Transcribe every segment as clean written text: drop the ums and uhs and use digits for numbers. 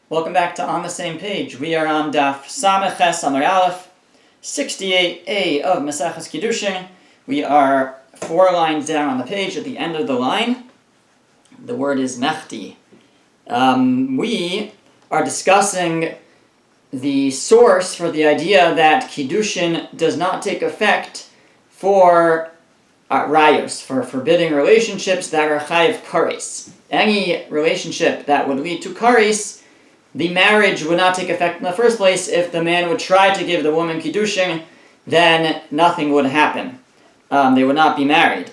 Welcome back to On the Same Page. We are on Daf Samech Ches Amar Aleph, 68a of Maseches Kiddushin. We are 4 lines down on the page at the end of the line. The word is Mechti. We are discussing the source for the idea that Kiddushin does not take effect for rayos, for forbidding relationships that are chayiv kares. Any relationship that would lead to kares, the marriage would not take effect in the first place. If the man would try to give the woman Kiddushin, then nothing would happen. They would not be married.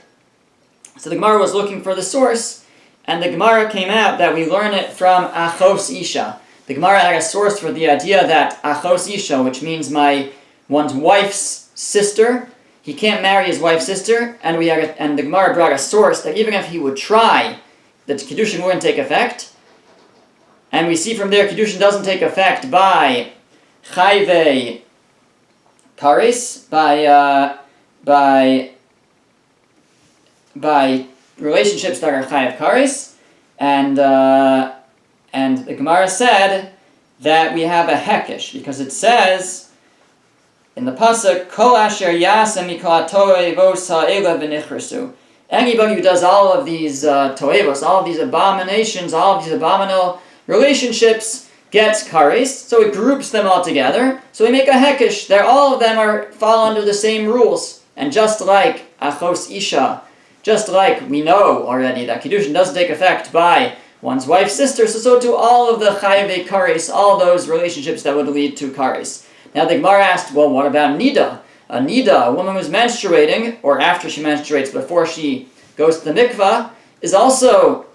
So the Gemara was looking for the source, and the Gemara came out that we learn it from Achos Isha. The Gemara had a source for the idea that Achos Isha, which means one's wife's sister, he can't marry his wife's sister, and the Gemara brought a source that even if he would try, that Kiddushin wouldn't take effect. And we see from there, Kiddushin doesn't take effect by chayve kares, by relationships that are chayiv kares, and the Gemara said that we have a hekesh, because it says in the pasuk, Kol asher yasem mikol hatoevos ha'ela v'nichrasu. Anybody who does all of these toevos, all of these abominations, all of these abominable relationships, gets kares, so it groups them all together. So we make a hekesh. All of them fall under the same rules. And just like Achos Isha, just like we know already that Kiddushin doesn't take effect by one's wife's sister, so do all of the chayve kares, all those relationships that would lead to kares. Now the Gemara asked, well, what about nida? A nida, a woman who's menstruating, or after she menstruates, before she goes to the mikvah, is also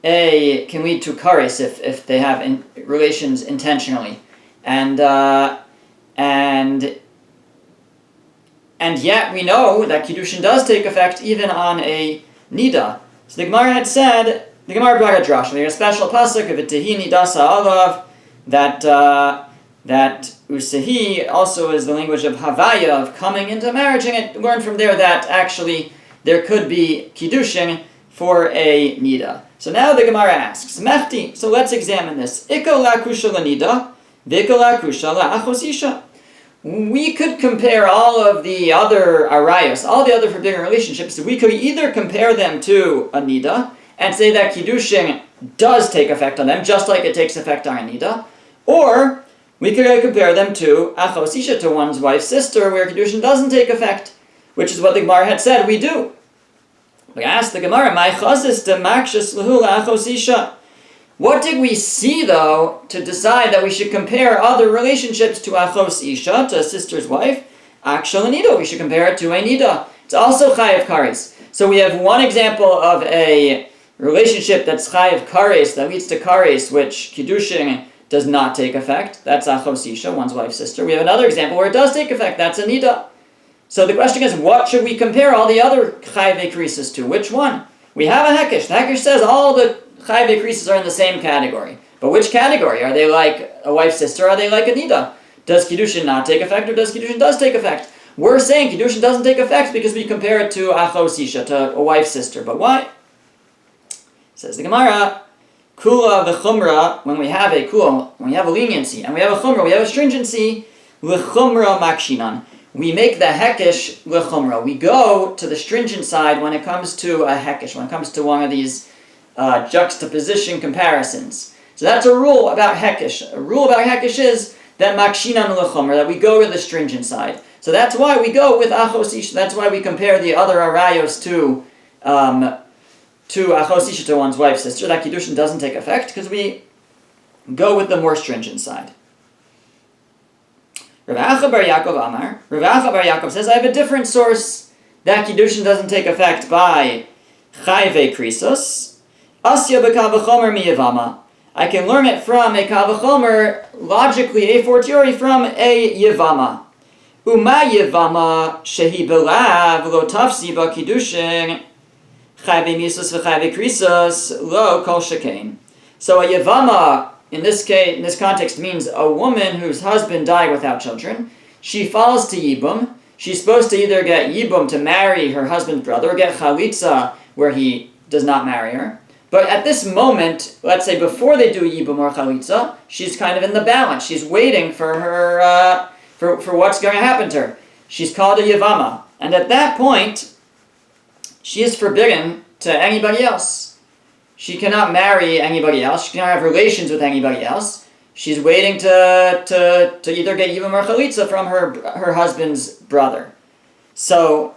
can lead to kares if they have relations intentionally, and yet we know that Kiddushin does take effect even on a nida. So the Gemara had said, the Gemara brought a drasha, a special pasuk of Tehi nidasa alav, that usehi also is the language of havaya, of coming into marriage, and it learned from there that actually there could be Kiddushin for a nida. So now the Gemara asks, Mechti, so let's examine this. Iko lakusha lanida, viko lakusha la'achos isha. We could compare all of the other arayos, all the other forbidden relationships. We could either compare them to a nida and say that Kiddushin does take effect on them, just like it takes effect on a nida, or we could compare them to Achos Isha, to one's wife's sister, where Kiddushin doesn't take effect, which is what the Gemara had said we do. We asked the Gemara, "My chazis demakshus lehu la'achos isha." What did we see, though, to decide that we should compare other relationships to Achos Isha, to a sister's wife? Akshal nida, we should compare it to a nida. It's also chayiv kares. So we have one example of a relationship that's chayiv kares, that leads to kares, which Kiddushin does not take effect. That's Achos Isha, one's wife's sister. We have another example where it does take effect. That's a nida. So the question is, what should we compare all the other chayve krisis to? Which one? We have a hekesh. The hekesh says all the chayve krisis are in the same category. But which category? Are they like a wife's sister? Or are they like a nida? Does Kiddushin not take effect, or does Kiddushin does take effect? We're saying Kiddushin doesn't take effect because we compare it to Achos Isha, to a wife's sister. But why? Says the Gemara, Kula v'chumra, when we have a kula, when we have a leniency, and we have a chumra, we have a stringency, l'chumra makshinan. We make the hekesh l'chumra. We go to the stringent side when it comes to a hekesh, when it comes to one of these juxtaposition comparisons. So that's a rule about hekesh. A rule about hekesh is that makshinan l'chumra, that we go to the stringent side. So that's why we go with Achos Isha. That's why we compare the other arayos to Achos Isha, to one's wife's sister, that Kiddushin doesn't take effect, because we go with the more stringent side. Rav Acha bar Yaakov Amar, Rav Acha bar Yaakov says, I have a different source that Kiddushin doesn't take effect by chayve krisos. Asya b'kal v'chomer miyavama. I can learn it from a kal v'chomer, logically, a fortiori, from a yavama. Uma yavama shehi belav lo tafsi ba Kiddushin chayve misos v'chayve krisos lo kol shekain. So a yavama, in this case, in this context, means a woman whose husband died without children. She falls to yibum. She's supposed to either get yibum to marry her husband's brother, or get chalitza where he does not marry her. But at this moment, let's say before they do Yibum or Chalitza, she's kind of in the balance. She's waiting for her, for what's going to happen to her. She's called a Yavama. And at that point, she is forbidden to anybody else. She cannot marry anybody else. She cannot have relations with anybody else. She's waiting to either get Yibum or Chalitza from her husband's brother. So,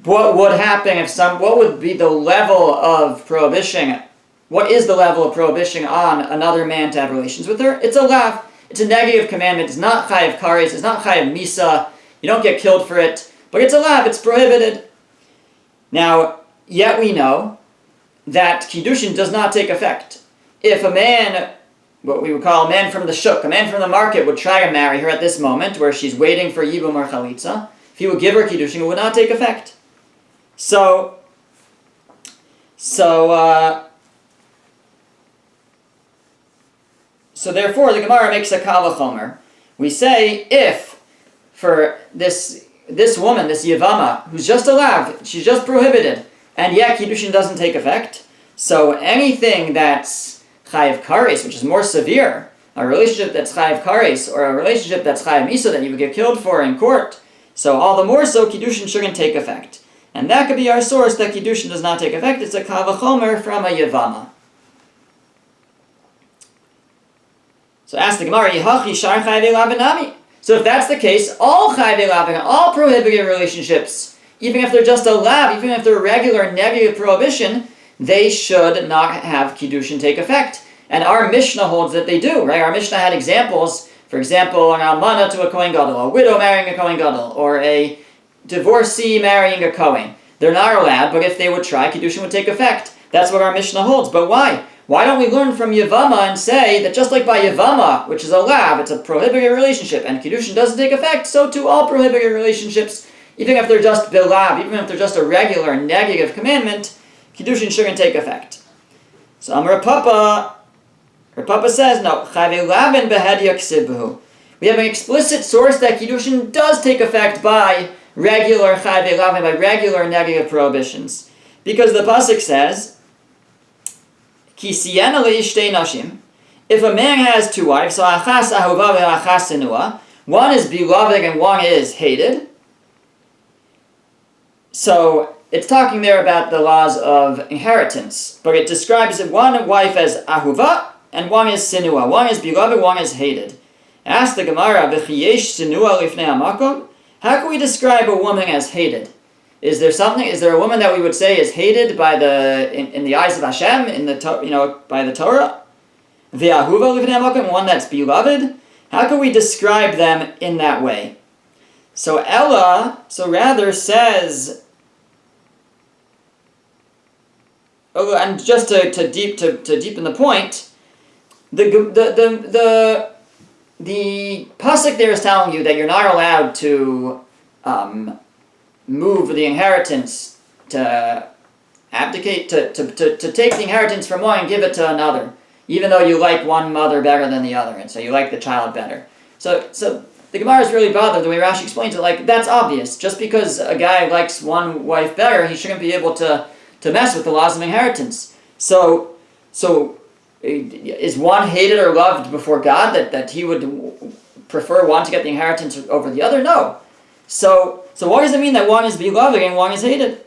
what would happen what would be the level of prohibition? What is the level of prohibition on another man to have relations with her? It's a lav. It's a negative commandment. It's not chayav kares. It's not chayav misa. You don't get killed for it. But it's a lav. It's prohibited. Now, yet we know that Kiddushin does not take effect. If a man, what we would call a man from the shuk, a man from the market would try to marry her at this moment where she's waiting for Yibum or Chalitza, if he would give her Kiddushin, it would not take effect. So therefore, the Gemara makes a kal v'chomer. We say if for this woman, this Yavama, who's just a lav, she's just prohibited, and yet Kiddushin doesn't take effect, so anything that's chayav kares, which is more severe, a relationship that's chayav kares, or a relationship that's chayav misa that you would get killed for in court, so all the more so Kiddushin shouldn't take effect. And that could be our source that Kiddushin does not take effect. It's a kal v'chomer from a Yavama. So ask the Gemara, Yihachi shar chayvei lavinami. So if that's the case, all chayvei lavin, all prohibited relationships, even if they're just a lav, even if they're regular negative prohibition, they should not have Kiddushin take effect. And our Mishnah holds that they do, right? Our Mishnah had examples, for example, an almana to a Kohen Gadol, a widow marrying a Kohen Gadol, or a divorcee marrying a Kohen. They're not allowed, but if they would try, Kiddushin would take effect. That's what our Mishnah holds. But why? Why don't we learn from Yavama and say that just like by Yavama, which is a lav, it's a prohibited relationship, and Kiddushin doesn't take effect, so too all prohibited relationships, even if they're just bilav, even if they're just a regular negative commandment, Kiddushin shouldn't take effect. So Amar Papa says, no, chayvei lavin behed yaksibhu. We have an explicit source that Kiddushin does take effect by regular chayvei lavin, by regular negative prohibitions. Because the pasuk says, Ki siyena leishtei nashim. If a man has two wives, so achas ahuva ve'achas senua, one is beloved and one is hated. So it's talking there about the laws of inheritance, but it describes one wife as ahuva and one is senua. One is beloved, one is hated. Ask the Gemara, v'chiyesh senua lifnei hamakom. How can we describe a woman as hated? Is there a woman that we would say is hated by in the eyes of Hashem, by the Torah? Ve'ahuva lifnei hamakom, one that's beloved? How can we describe them in that way? So rather says, and just to deepen the point, the pasuk there is telling you that you're not allowed to move the inheritance, to abdicate, to take the inheritance from one and give it to another, even though you like one mother better than the other, and so you like the child better. So the Gemara is really bothered the way Rashi explains it. Like, that's obvious. Just because a guy likes one wife better, he shouldn't be able to mess with the laws of inheritance. So is one hated or loved before God that he would prefer one to get the inheritance over the other? No. So what does it mean that one is beloved and one is hated?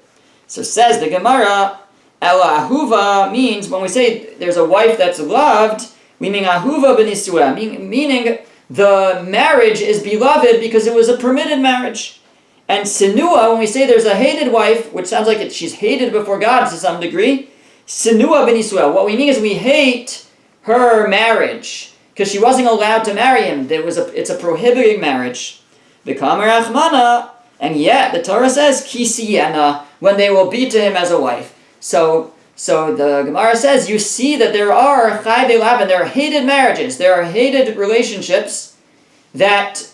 So says the Gemara, Ela ahuva means when we say there's a wife that's loved, we mean ahuva b'nisua, meaning the marriage is beloved because it was a permitted marriage. And sinua, when we say there's a hated wife, which sounds like she's hated before God to some degree, sinua b'nisua, what we mean is we hate her marriage because she wasn't allowed to marry him. It's a prohibited marriage. V'kamer achmana, and yet the Torah says ki siyena, when they will be to him as a wife. So the Gemara says, you see that there are chayvei lavin, there are hated marriages, there are hated relationships that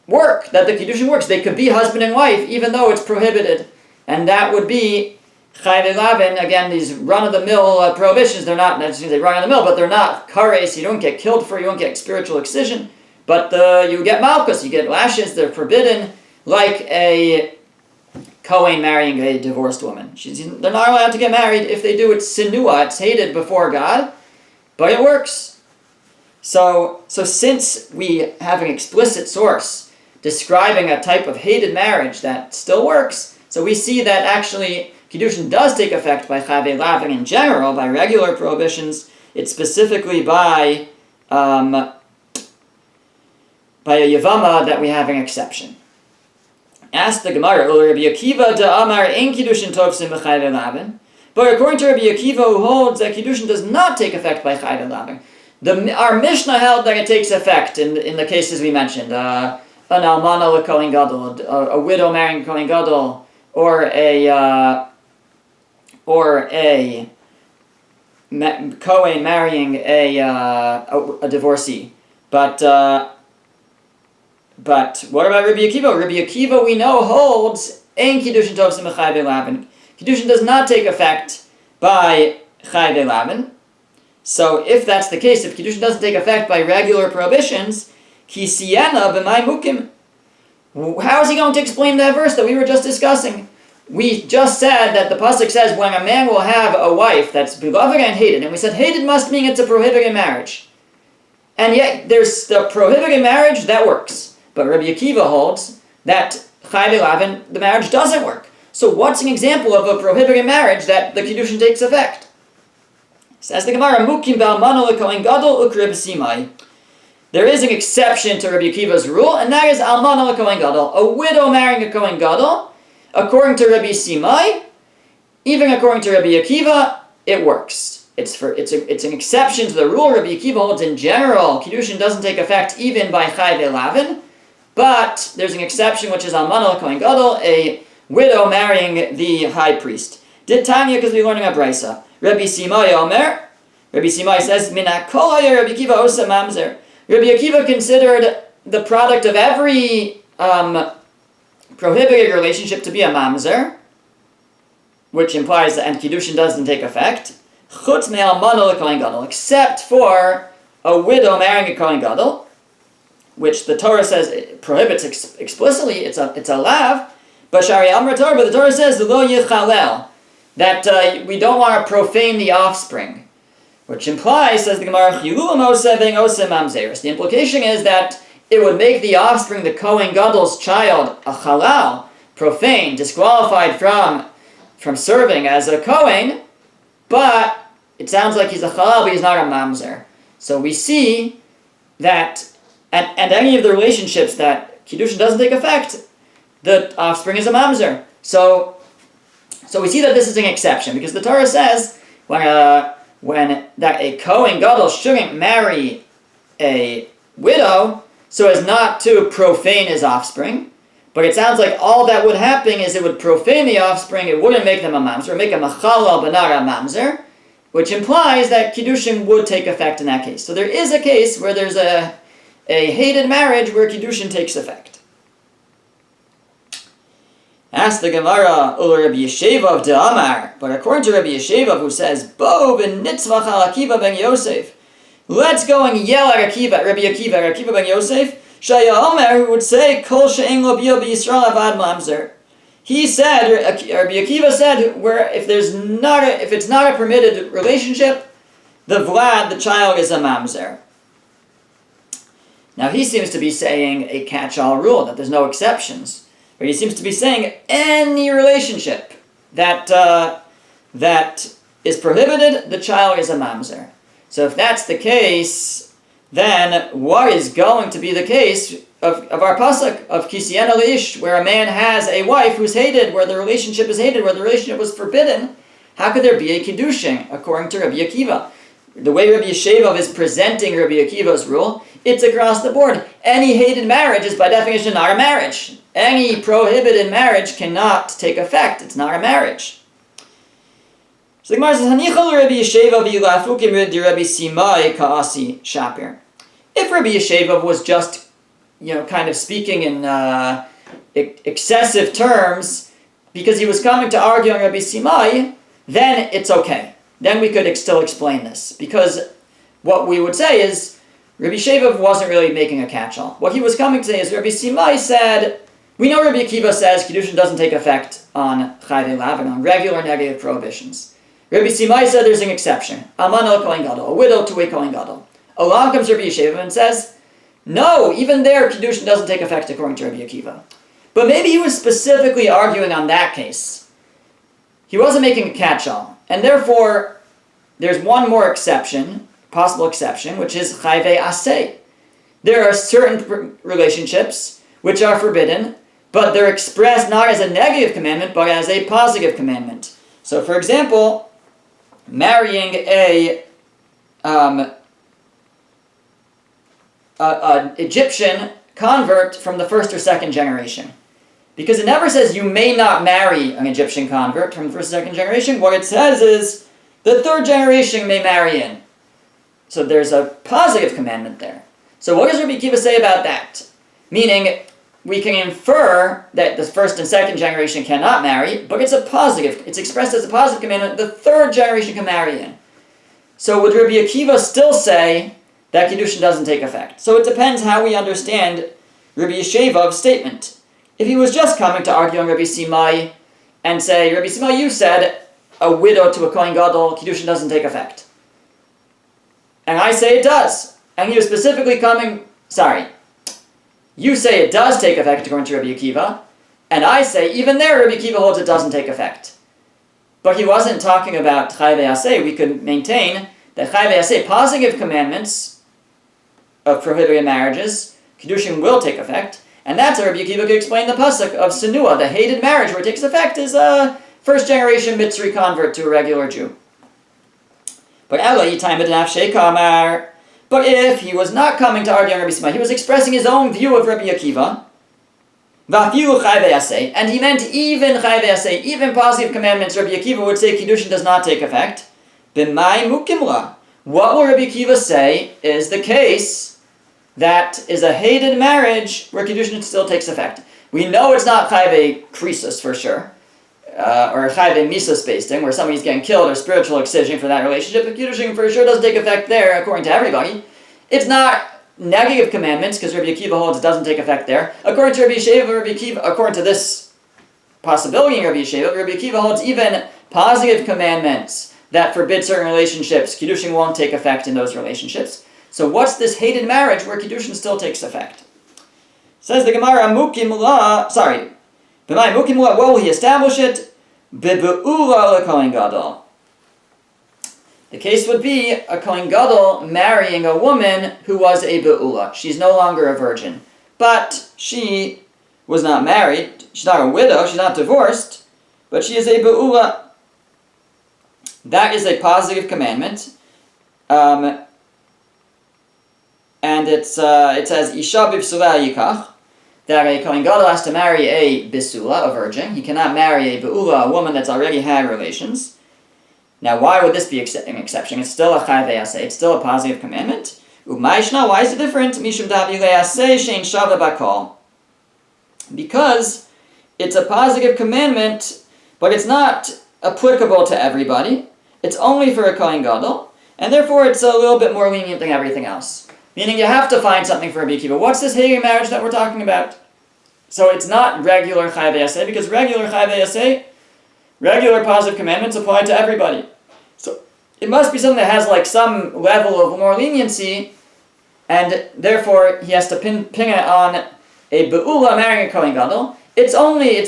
work, that the Kiddushin works. They could be husband and wife, even though it's prohibited. And that would be chayvei lavin. Again, these run-of-the-mill prohibitions, they're not necessarily run-of-the-mill, but they're not kares, you don't get killed for, you don't get spiritual excision, but you get malchus, you get lashes, they're forbidden, like a Kohen marrying a divorced woman. They're not allowed to get married. If they do, it's sinua, it's hated before God, but it works. So since we have an explicit source describing a type of hated marriage that still works, so we see that actually Kiddushin does take effect by Chavei Lavin in general, by regular prohibitions. It's specifically by a Yavama that we have an exception. Ask the Gemara, Rabbi Akiva da Amar in Kiddushin Tovsim b'Chavei Lavin. But according to Rabbi Akiva, who holds that Kiddushin does not take effect by Chavei Lavin, our Mishnah held that it takes effect in the cases we mentioned. An almana l'kohen gadol, a widow marrying a kohen gadol, or a kohen marrying a divorcee. But what about Rabbi Akiva? Rabbi Akiva, we know, holds ein Kiddushin tovsim b'Chavei Lavin. Kiddushin does not take effect by Chavei Lavin. So if that's the case, if Kiddushin doesn't take effect by regular prohibitions, ki siyena b'may mukim. How is he going to explain that verse that we were just discussing? We just said that the pasuk says when a man will have a wife that's beloved and hated, and we said hated must mean it's a prohibited marriage. And yet there's the prohibited marriage that works. But Rabbi Akiva holds that Chavei Lavin, the marriage doesn't work. So what's an example of a prohibited marriage that the Kiddushin takes effect? Says the Gemara, Mukim ba'almana l'kohen gadol u'krib simai. There is an exception to Rabbi Akiva's rule, and that is almana l'kohen gadol, a widow marrying a kohen gadol. According to Rabbi Simai, even according to Rabbi Akiva, it works. It's an exception to the rule. Rabbi Akiva holds in general, Kiddushin doesn't take effect even by Chavei Lavin, but there's an exception which is almana l'kohen gadol, a widow marrying the high priest. Did Tanya, because we're learning a brisa. Rabbi Simai Omer, Rabbi Simai says, Mina kol haya Rabbi Akiva osa mamzer. Rabbi Akiva considered the product of every prohibited relationship to be a mamzer, which implies that and Kiddushin doesn't take effect, chutz me'almana l'kohen gadol, except for a widow marrying a kohen gadol, which the Torah says it prohibits explicitly. It's a lav, but Shari Amar Torah, but the Torah says the lo yichalel, that we don't want to profane the offspring, which implies, says the Gemara, the implication is that it would make the offspring, the Kohen Gadol's child, a halal, profane, disqualified from serving as a Kohen, but it sounds like he's a halal, but he's not a mamzer. So we see that, and any of the relationships that Kiddushin doesn't take effect, the offspring is a mamzer. So we see that this is an exception, because the Torah says when that a Kohen Gadol shouldn't marry a widow so as not to profane his offspring. But it sounds like all that would happen is it would profane the offspring, it wouldn't make them a mamzer, it would make them a chalal but not a mamzer, which implies that Kiddushin would take effect in that case. So there is a case where there's a hated marriage where Kiddushin takes effect. Ask the Gemara, Rabbi Yesheva of De'amar, but according to Rabbi Yesheva, who says, Bo b'nitzvach al Akiva ben Yosef, let's go and yell at Rabbi Akiva ben Yosef, Shaya Omer, who would say, Kol she'en lo b'yo b'Yisrael avad mamzer. He said, Rabbi Akiva said, where if it's not a permitted relationship, the Vlad, the child, is a mamzer. Now he seems to be saying a catch-all rule, that there's no exceptions. But he seems to be saying any relationship that is prohibited, the child is a mamzer. So if that's the case, then what is going to be the case of our pasuk of kisiyena leish, where a man has a wife who's hated, where the relationship is hated, where the relationship was forbidden? How could there be a kiddushin according to Rabbi Akiva? The way Rabbi Yesheva is presenting Rabbi Akiva's rule, it's across the board. Any hated marriage is by definition not a marriage. Any prohibited marriage cannot take effect. It's not a marriage. So the Gemara says, Hanichol Rabbi Yesheva v'yilafukim Rabbi Simai ka'asi shapir. If Rabbi Yesheva was just, kind of speaking in excessive terms, because he was coming to argue on Rabbi Simai, then it's okay. Then we could still explain this. Because what we would say is, Rabbi Yesheva wasn't really making a catch-all. What he was coming to say is, Rabbi Simai said We know Rabbi Akiva says Kiddushin doesn't take effect on Chayvei Lavin, on regular negative prohibitions. Rabbi Simai said there's an exception. Almana Kohen Gadol, a widow to a Kohen Gadol. Along comes Rabbi Yesheva and says, no, even there Kiddushin doesn't take effect according to Rabbi Akiva. But maybe he was specifically arguing on that case. He wasn't making a catch-all. And therefore, there's one more exception, possible exception, which is Chayvei Aseh. There are certain relationships which are forbidden, but they're expressed not as a negative commandment, but as a positive commandment. So, for example, marrying an Egyptian convert from the first or second generation. Because it never says you may not marry an Egyptian convert from the first or second generation. What it says is the third generation may marry in. So there's a positive commandment there. So what does Rabbi Akiva say about that? Meaning, we can infer that the first and second generation cannot marry, but it's a positive. It's expressed as a positive commandment. The third generation can marry in. So would Rabbi Akiva still say that Kiddushin doesn't take effect? So it depends how we understand Rabbi Yesheva's statement. If he was just coming to argue on Rabbi Simai and say, Rabbi Simai, you said a widow to a Kohen Gadol, Kiddushin doesn't take effect. And I say it does. And he was specifically coming, you say it does take effect according to Rabbi Akiva, and I say even there Rabbi Akiva holds it doesn't take effect. But he wasn't talking about Chayvei Aseh. We could maintain that Chayvei Aseh, positive commandments of prohibited marriages, Kiddushin will take effect, and that's how Rabbi Akiva could explain the pasuk of Senua, the hated marriage where it takes effect is a first generation Mitzri convert to a regular Jew. But if he was not coming to argue on Rabbi Simai, he was expressing his own view of Rabbi Akiva, and he meant even Chayvei Aseh, even positive commandments, Rabbi Akiva would say Kiddushin does not take effect. What will Rabbi Akiva say is the case that is a hated marriage where Kiddushin still takes effect? We know it's not Chayvei Krisus for sure, or Chayvei Misus based thing, where somebody's getting killed or spiritual excision for that relationship, but Kiddushin for sure doesn't take effect there, according to everybody. It's not negative commandments, because Rabbi Akiva holds it doesn't take effect there. According to Rabbi Akiva, according to this possibility in Rabbi Akiva holds even positive commandments that forbid certain relationships, Kiddushin won't take effect in those relationships. So what's this hated marriage where Kiddushin still takes effect? Says the Gemara, what will he establish it? Be'ula leKohen Gadol. The case would be a Kohen Gadol marrying a woman who was a be'ula. She's no longer a virgin. But she was not married. She's not a widow. She's not divorced. But she is a be'ula. That is a positive commandment. And it says, Isha b'psula yikach, that a Kohen Gadol has to marry a bisula, a virgin. He cannot marry a be'ula, a woman that's already had relations. Now, why would this be an exception? It's still a Chayvei Aseh. It's still a positive commandment. U'maishna, why is it different? Mishum da'avilei aseh shein shava bakol. Because it's a positive commandment, but it's not applicable to everybody. It's only for a Kohen Gadol, and therefore it's a little bit more lenient than everything else. Meaning you have to find something for Rabbi Akiva. What's this hated marriage that we're talking about? So it's not regular Chayvei Aseh, because regular Chayvei Aseh, regular positive commandments apply to everybody. So it must be something that has like some level of more leniency, and therefore he has to pin it on a be'ula marrying a Kohen Gadol. It's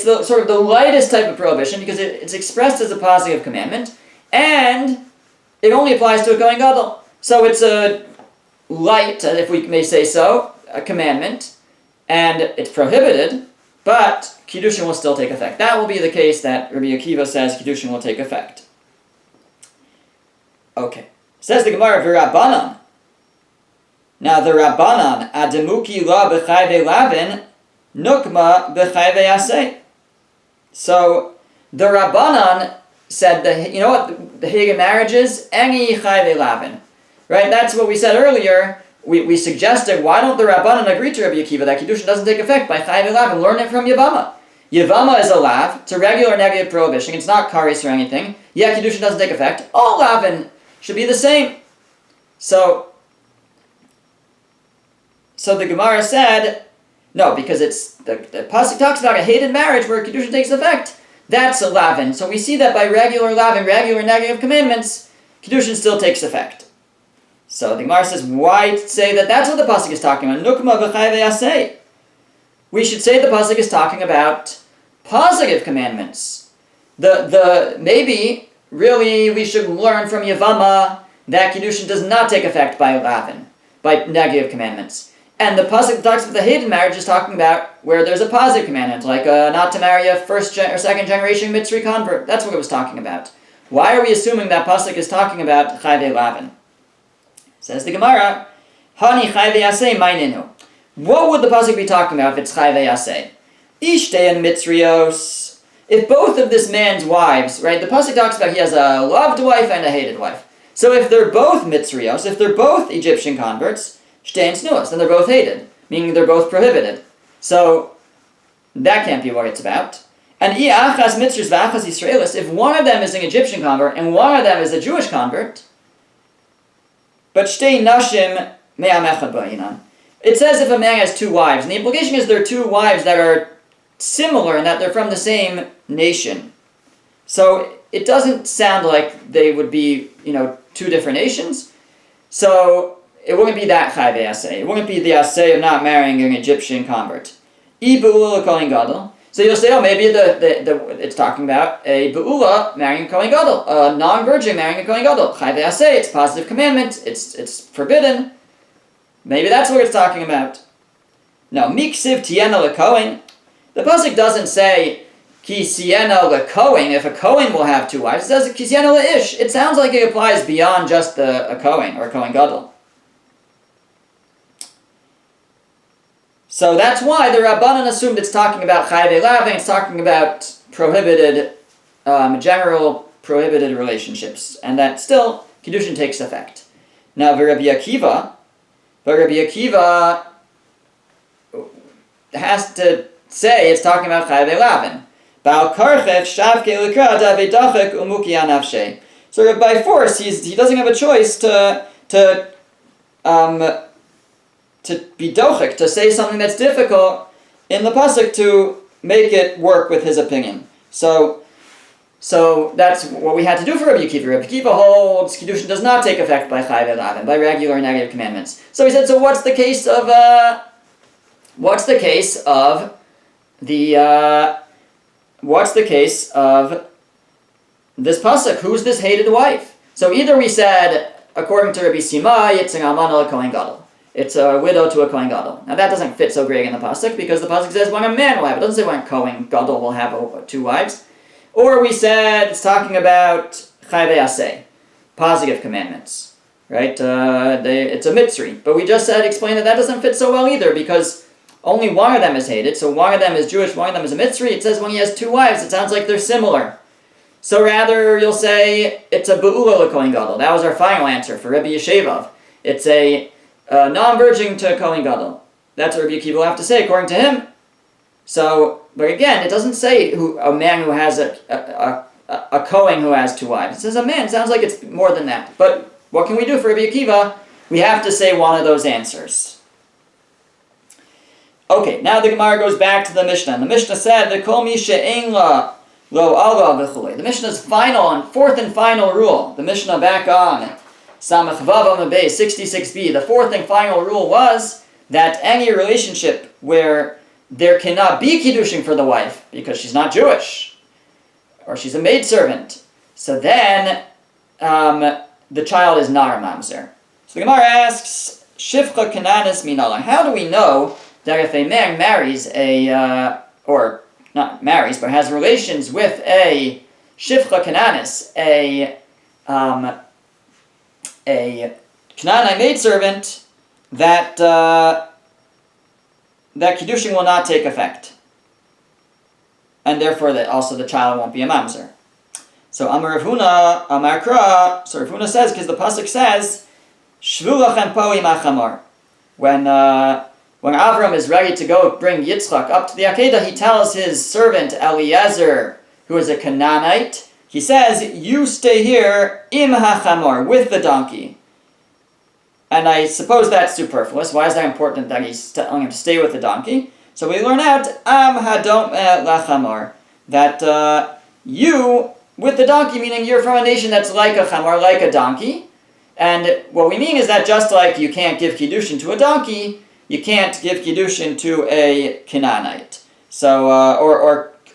the sort of the lightest type of prohibition because it's expressed as a positive commandment, and it only applies to a Kohen Gadol. So it's a light, if we may say so, a commandment, and it's prohibited, but Kiddushin will still take effect. That will be the case that Rabbi Akiva says Kiddushin will take effect. Okay. Says the Gemara, V'Rabbanan. Now the Rabbanan, Ademuki la b'chayvei lavin, nukma b'chayvei aseh. So the Rabbanan said that, you know what the hated marriage is? Any chayvei lavin. Right? That's what we said earlier. We suggested, why don't the Rabbanan agree to Rabbi Akiva that Kiddushin doesn't take effect by chayvei lavin? Learn it from Yavama. Yavama is a lav. It's a regular negative prohibition. It's not karis or anything. Yeah, Kiddushin doesn't take effect. All lavin should be the same. So the Gemara said, No, because the pasuk talks about a hated marriage where Kiddushin takes effect. That's a lavin. So we see that by regular lavin, regular negative commandments, Kiddushin still takes effect. So the Gemara says, why say that that's what the pasuk is talking about? Nukma b'chai ve'aseh. We should say the pasuk is talking about positive commandments. Maybe really we should learn from Yavama that Kiddushin does not take effect by lavin, by negative commandments. And the pasuk that talks about the hated marriage is talking about where there's a positive commandment, like not to marry a first or second generation Mitzri convert. That's what it was talking about. Why are we assuming that pasuk is talking about chayve lavin? Says the Gemara, Hani chayve yaseh maininu. What would the pasuk be talking about if it's chayve yaseh? Ishtein Mitzrios. If both of this man's wives, right? The pasuk talks about he has a loved wife and a hated wife. So if they're both Mitzrios, if they're both Egyptian converts, Shtein Snuas, then they're both hated, meaning they're both prohibited. So that can't be what it's about. And Achas Mitzris v'Achas Yisraelis, if one of them is an Egyptian convert and one of them is a Jewish convert, but Shtei Nashim Me'am Echad Ba'inan. It says if a man has two wives, and the implication is they're two wives that are similar in that they're from the same nation. So it doesn't sound like they would be, two different nations. So it wouldn't be that chayve aseh. It wouldn't be the aseh of not marrying an Egyptian convert. Be'ula kohen gadol. So you'll say, maybe it's talking about a be'ula marrying a kohen gadol, a non-virgin marrying a kohen gadol. Chayve aseh, it's a positive commandment. It's forbidden. Maybe that's what it's talking about. No, miksiv tiena lekohen. The pasuk doesn't say ki siena lekohen. If a kohen will have two wives, it says ki siena leish. It sounds like it applies beyond just a kohen or a kohen gadol. So that's why the Rabbanan assumed it's talking about chayve lavin, it's talking about prohibited, general prohibited relationships, and that still Kiddushin takes effect. Now, Rabbi Akiva has to say it's talking about chayve lavin. So by force, he doesn't have a choice to be dochik, to say something that's difficult in the pasuk to make it work with his opinion. So that's what we had to do for Rabbi Akiva. Rabbi Akiva holds Kiddushin does not take effect by chayve lavin, by regular negative commandments. So he said, so what's the case of this pasuk? Who's this hated wife? So either we said, according to Rabbi Simai, it's an almana l'kohen gadol. It's a widow to a kohen gadol. Now that doesn't fit so great in the pasuk because the pasuk says when a man will have it. It doesn't say when kohen gadol will have two wives. Or we said it's talking about chayve aseh, positive commandments, right? It's a mitzri, but we just explained that doesn't fit so well either because only one of them is hated. So one of them is Jewish, one of them is a mitzri. It says when he has two wives, it sounds like they're similar. So rather you'll say it's a be'ula l'kohen gadol. That was our final answer for Rabbi Yeshevav. It's a non-virgin to a kohen gadol. That's what Rabbi Akiva will have to say according to him. So, but again, it doesn't say a man who has a kohen who has two wives. It says a man. It sounds like it's more than that. But what can we do for Rabbi Akiva? We have to say one of those answers. Okay, now the Gemara goes back to the Mishnah. And the Mishnah said, "V'kol mi she'ein la lo ala v'chulei." The Mishnah's fourth and final rule. The Mishnah back on Samach Vav Amud Beis 66b. The fourth and final rule was that any relationship where there cannot be Kiddushin for the wife because she's not Jewish or she's a maidservant, so then the child is not a mamzer. So the Gemara asks, Shifcha Kananis Minala. How do we know that if a man marries or not marries, but has relations with a Shifcha Kananis, a Canaanite maidservant, that Kiddushin will not take effect. And therefore that also the child won't be a mamzer. So Amar Rav Huna, Amar Kra, so Rav Huna says, because the pasuk says, Shvu lachem po im achamor. When Avram is ready to go bring Yitzchak up to the Akedah, he tells his servant Eliezer, who is a Canaanite, he says, you stay here im hachamor, with the donkey. And I suppose that's superfluous. Why is that important that he's telling him to stay with the donkey? So we learn out am hadom lachamor, that you with the donkey, meaning you're from a nation that's like a chamor, like a donkey. And what we mean is that just like you can't give Kiddushin to a donkey, you can't give Kiddushin to a Canaanite. So,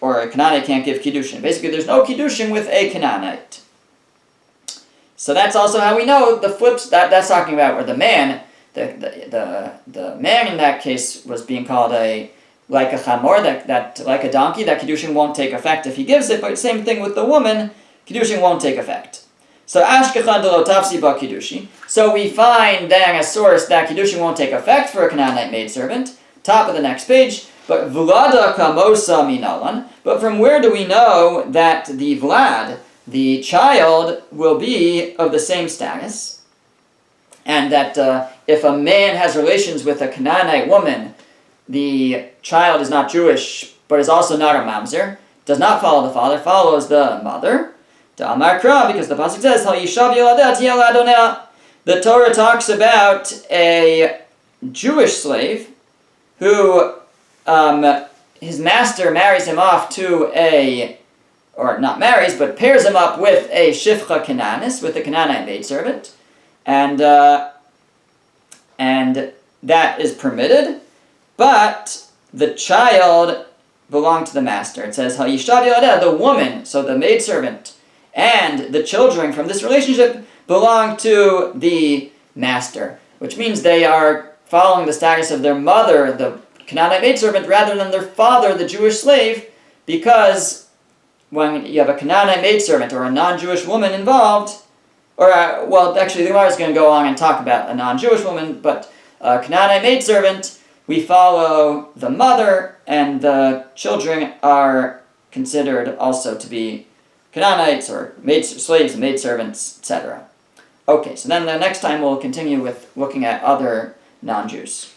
or a Canaanite can't give Kiddushin. Basically, there's no Kiddushin with a Canaanite. So that's also how we know the flips, that's talking about where the man, the man in that case was being called like a chamor, that like a donkey, that Kiddushin won't take effect if he gives it, but same thing with the woman, Kiddushin won't take effect. So ashkechan de lo tafsi ba Kiddushin. So we find then a source that Kiddushin won't take effect for a Canaanite maidservant. Top of the next page. But vlada kamosa minalan. But from where do we know that the vlad, the child, will be of the same status? And that if a man has relations with a Canaanite woman, the child is not Jewish, but is also not a mamzer, does not follow the father, follows the mother. Because the pasuk says, the Torah talks about a Jewish slave who his master marries him off to or not marries, but pairs him up with a shifcha Canaanis, with a Canaanite maidservant, and that is permitted, but the child belonged to the master. It says, the woman, so the maidservant, and the children from this relationship belong to the master, which means they are following the status of their mother, the Canaanite maidservant, rather than their father, the Jewish slave, because when you have a Canaanite maidservant or a non-Jewish woman involved, actually the Gemara is going to go on and talk about a non-Jewish woman, but a Canaanite maidservant, we follow the mother, and the children are considered also to be Canaanites or slaves and maidservants, etc. Okay, so then the next time we'll continue with looking at other non-Jews.